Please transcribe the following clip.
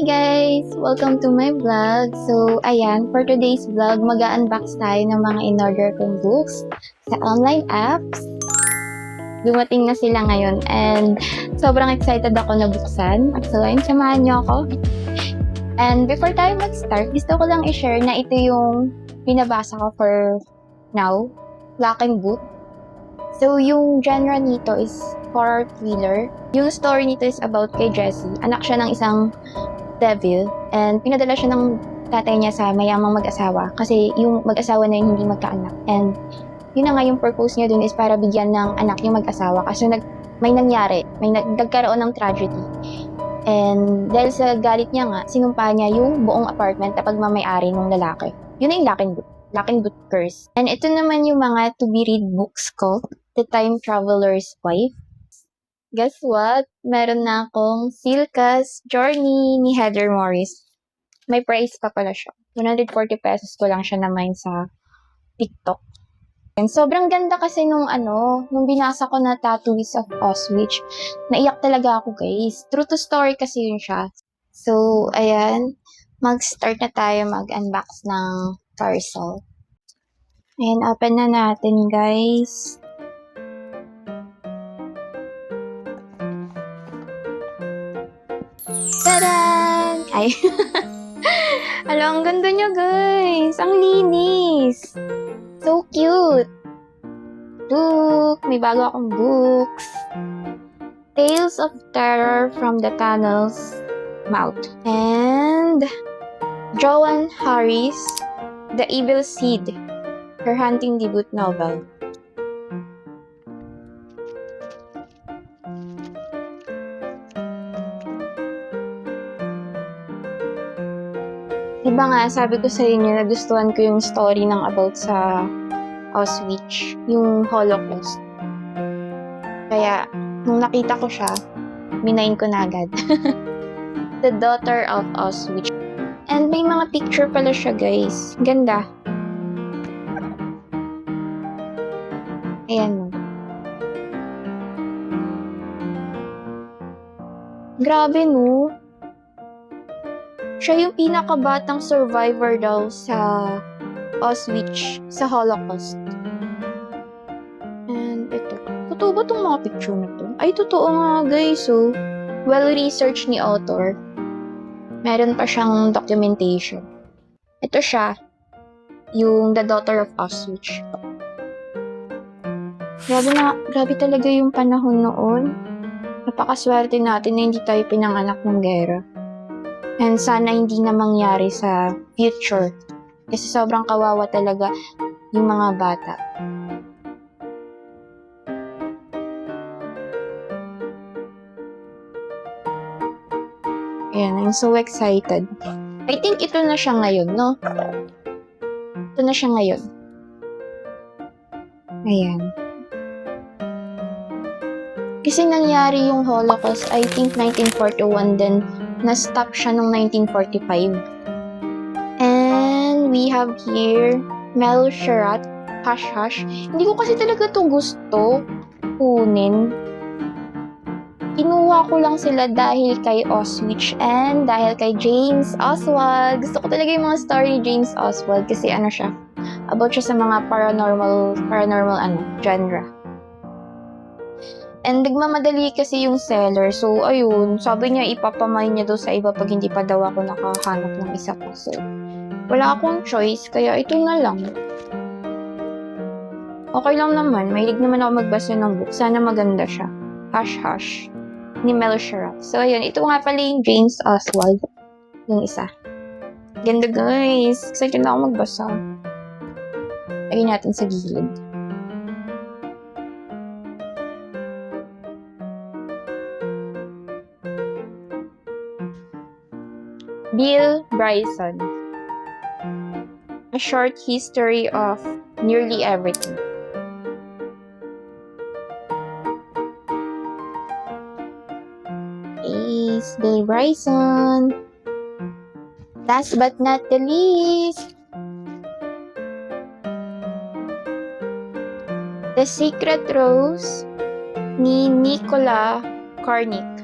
Hi guys! Welcome to my vlog. So, ayan, for today's vlog, mag-unbox tayo ng mga in-order kong books sa online apps. Dumating na sila ngayon and sobrang excited ako na buksan. So, ayun, samahan niyo ako. And before tayo mag-start, gusto ko lang i-share na ito yung binabasa ko for now, Lock and Boot. So, yung genre nito is horror thriller. Yung story nito is about kay Jessie. Anak siya ng isang devil and pinadala siya ng tatay niya sa mayamang mag-asawa kasi yung mag-asawa na yun hindi magkaanak. And yun na nga yung purpose niya dun is para bigyan ng anak yung mag-asawa kasi may nangyari, nagkaroon ng tragedy. And dahil sa galit niya nga, sinumpa niya yung buong apartment na pagmamayari ng lalaki. Yun na yung Lock and Boot Curse. And ito naman yung mga to-be-read books ko, The Time Traveler's Wife. Guess what? Meron na akong Silka's Journey ni Heather Morris. May price pa pala siya. 140 pesos ko lang siya naman sa TikTok. And sobrang ganda kasi nung binasa ko na Tattooist of Auschwitz. Naiyak talaga ako, guys. True to story kasi yun siya. So, ayan. Mag-start na tayo mag-unbox ng parcel. Ayan, open na natin, guys. Tadan! Ay. Ang ganda niya, guys. Ang linis. So cute. Look, may bago akong books. Tales of Terror from the Tunnel's Mouth. And Joanne Harris, The Evil Seed, her hunting debut novel. Diba nga, sabi ko sa inyo, nagustuhan ko yung story ng about sa Auschwitz, yung Holocaust. Kaya, nung nakita ko siya, minain ko na agad. The Daughter of Auschwitz. And may mga picture pala siya, guys. Ganda. Ayan mo. Grabe, no? Siya yung pinakabatang survivor daw sa Auschwitz, sa Holocaust. And ito. Totoo ba itong mga picture na to? Ay, totoo nga, guys. So, well-researched ni author. Meron pa siyang documentation. Ito siya. Yung The Daughter of Auschwitz. Grabe talaga yung panahon noon. Napakaswerte natin na hindi tayo pinanganak ng gera. And sana hindi na mangyari sa future. Kasi sobrang kawawa talaga yung mga bata. Ayan, I'm so excited. I think ito na siya ngayon, no? Ito na siya ngayon. Ayan. Kasi nangyari yung Holocaust, I think 1941 then na-stop siya noong 1945. And we have here Mel Sherratt, Hush Hush. Hindi ko kasi talaga ito gusto kunin. Kinuha ko lang sila dahil kay Auschwitz and dahil kay James Oswald. Gusto ko talaga yung mga story ni James Oswald kasi siya, about siya sa mga paranormal genre. And nagmamadali kasi yung seller. So, ayun. Sabi niya, ipapamay niya daw sa iba pag hindi pa daw ako nakahanap ng isa pa. So, wala akong choice. Kaya ito na lang. Okay lang naman. Mahilig naman ako magbasa ng book. Sana maganda siya. Hush Hush. Ni Mel Sherratt. So, ayun. Ito nga pala yung James Oswald. Yung isa. Ganda, guys. Excited na ako magbasa. Lagyan natin sa gilid. Bill Bryson. A Short History of Nearly Everything. Is Bill Bryson. Last but not the least, The Secret Rose ni Nicola Karnik.